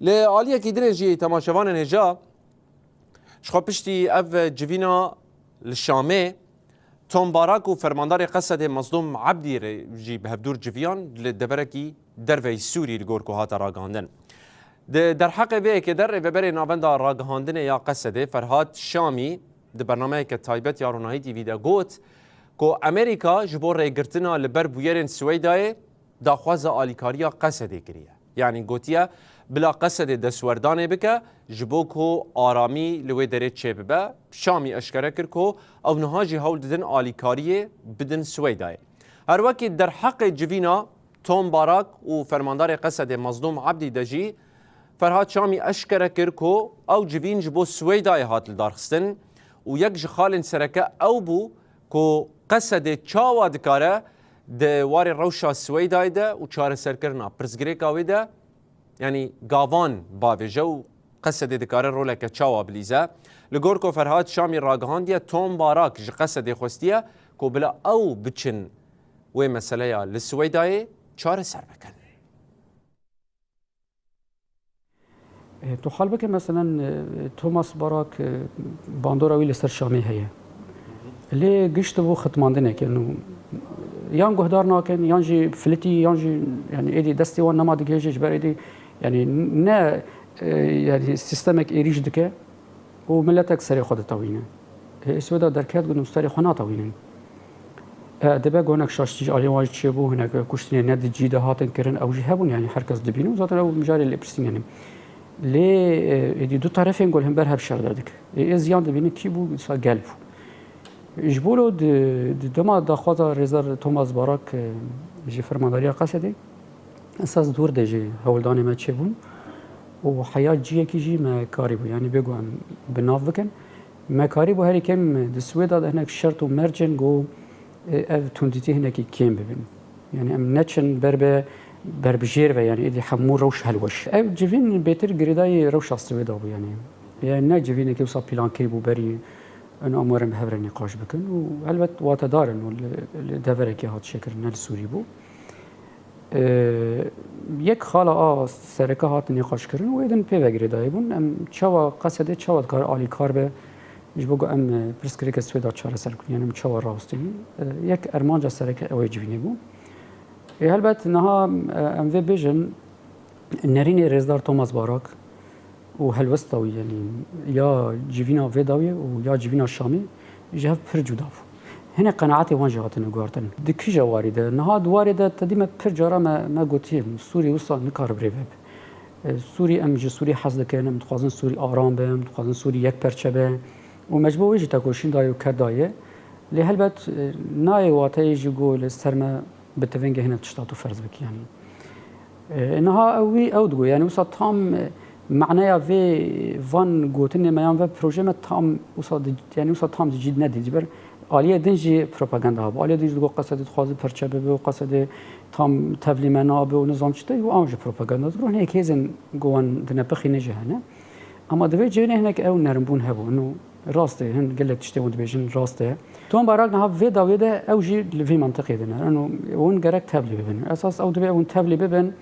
لعالية كيدرجي تماشوان نجا شخو بشتي اف جفينا الشامي توم باراك وفرماندار قصد مصدوم عبدي جي بهبدور جفيان لدبركي درفي السوري لغوركو هاتا راغاندن در حق بيك در ببري نابندا راغاندن يا قصد فرهاد شامي د برنامه كتايبت يا روناهي تي فيدا غوت كو امريكا جبور ريغرتنا لبر بويرن سويداي داخوازا اليكاريا قصد كريه يعني غوتيا بلا قصد دسوردانه بك جبوكو آرامی لوی داره چه ببه شامی اشکره کرکو او نهاجی هول ددن آلیکاریه بدن سویدای هر وقت در حق جوینا توم باراک و فرماندار قصد مظلوم عبدی دجی فرهاد شامی اشکره کرکو او جوین جبو سویدای هات لدارخستن و یک جخال سرکه او بو کو قصد چاوا دکاره دوار روشا سویدای ده و چاره سرکرنا پرزگریکاوی ده يعني غافان بافيجو قصد دكار رولك تشاوا بليزا لغوركو فرهاد شامي راغانديا توم باراك جي قصد خوستيا كو بلا او بتشن وي مسألة للسويداي چار سر بكن تو حال بك مثلا توماس باراك باندورا ويل سر شامي هي اللي قشت بو ختماندنه كانه يان قهدار ناكن يانجي فلتي يانجي يعني ايدي دستي وان نما دجيج بريدي يعني نا يعني سيستمك ايريج دكه وملتك سري خد طوينه السويدا دركات قلنا مستري خنا طوينه دبا هناك شاشتي علي واجد شبو هناك كشتني ند جيده هاتن كرن او جهبون يعني حركز دبينو ذات لو مجال الابرسين يعني لي دي دو طرفين نقول هم برهب شر دادك زيان دبيني كيبو قلب جبولو دما داخوازا ريزر توماس باراك جي فرمانداريا قصدي اساس دور دجي هولداني ما تشبون وحياه جي كي جي ما كاريبو يعني بيقو بناف بكن ما كاريبو هاري كم السويدا هناك شرط ومرجن جو اف تونديتي هناك كيم ببن يعني ام نتشن بربجير يعني اللي حمور روش هلوش اف جيفين بيتر جريداي روش السويدا يعني نا جيفين كي وصا بلان كيبو بري انا امورم بهبر نقاش بكن والبت واتدار انه دافرك هات شكر نال سوري بو یک خاله سرکه هات نقاش کردن و ایدن پی وگری دایبون ام چوا قصده چوا کار عالی کار به جبوگو ام پرسکریک سویدا چاره سر کنی یعنی چوا راستی یک ارمانجا سرکه اوی جوینی بو البته نها ام وی بیژن نرینی رزدار توماس باراک و هلوستاوی یعنی یا جوینا وداوی و یا جوینا شامی جهف پر جدا بو هنا قناعتي وان جهاتن غارتن دكيجا وارده نهاد وارده تديما بير جارا ما قوتي سوري وصل نكار بريفب سوري ام جي سوري حز دكن متخازن سوري آرام به متخازن سوري یک پرچبه ومجبور ويجي تاكوشين دايو كردايه لهلبت ناي واتي جي قول سرما بتفنجه هنا تشتاتو فرز بك يعني انها او دغو يعني وصل تام معناها في فان قوتن ما يان بروجي ما تام وصل يعني وصل تام جديد ندي جبر عالیه دنجی پروپاگاندا ها عالیه دنجی دو قصد خواز پرچبه به و قصد تام تبلیم نابه و نظام چطوری و آنج پروپاگاندا رو هنیک هزن گوان دنیا بخینه جهنه اما دوی جهنه هنیک او نرمبون هبو انو راسته هن قلت تشتون دبیجن راسته توم باراک نه في داویده او جی لفی منطقی دنیا انو اون گرک تبلی ببین اساس او دوی اون تبلی ببین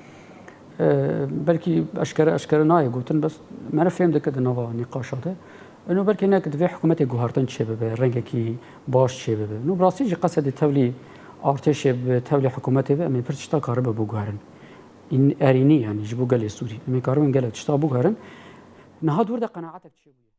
بلکه اشکر نای گوتن بس من فهم دکد نوا نقاشاته انه بلکه هناك دفع حكومه جوهرتن شبه رنگكي باش شبه انه براسي جي قصد تولي ارتش تولي حكومته به من برشتا كاربه بو جوهرن ان اريني يعني جبو قال سوري من كاربن قال تشتا بو جوهرن نهاد ورده قناعتك شبه